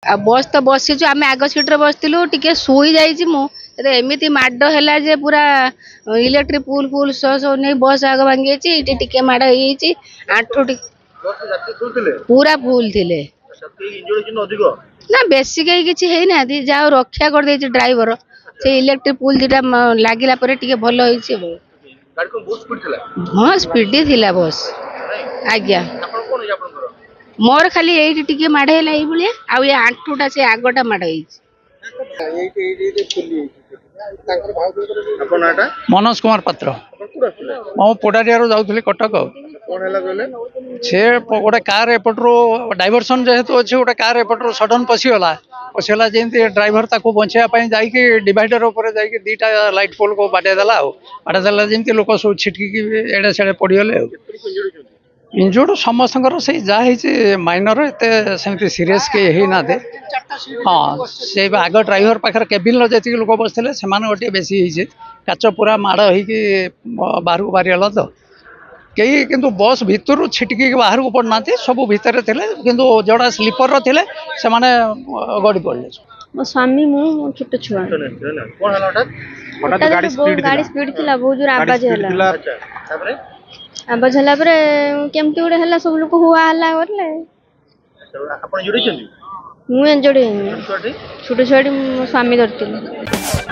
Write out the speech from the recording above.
बस तो बसीचु आम आग सीट्रे बसलु टे शुई जा एमती माड है पूरा इलेक्ट्रिक पुल पुल सब नहीं बस आग भांगी टे माड़ हो आंठू पूरा फुल थे ना बेसी कहीं किसी है ना जहाँ रक्षा कर दे ड्राइवर से इलेक्ट्रिक पुल दीटा लगिला भल हाँ स्पीड थी बस आज्ञा मोर खाली ये टिके माड़ है भाया आंठूटा से आगटा माड़ मनोज कुमार पात्र मो पोडारिया जाऊली कटक से गोटे कार एपटू डाइवर्सन जेहेतु अच्छे गोटे कार एपटू सडन पशिगला जमी ड्राइवर ताको बचाई जाकि डिवाइडर उपर जाकि दीटा लाइट पोल को बाटेदेला बाटेदेला जमी लोक सब छिटकी एड़े सेड़े पड़गले इंजुर्ड समस्त से जहाँ माइनर एत सेमती सीरीयस कहीं ना हाँ से आग ड्राइवर पाखे केबिन जी लोक बसते से गोटे बेसी काच पूरा माड़ हो बाहर को बाहरी गला तो कई किंतु बस भितर छिटकी बाहर को पड़ना सब भितर थे किंतु जोड़ा स्लीपर थे से गड़ी पड़े मो स्वामी मु छोट छुआ गाड़ी स्पीड थिला बहुत जोर आवाज होला आवाज होला पर केमती उडे हला सब लोग हुआ हला करले आपण जुड़ी चंदी मु एंजोड़ी छोटे छोटे स्वामी धरती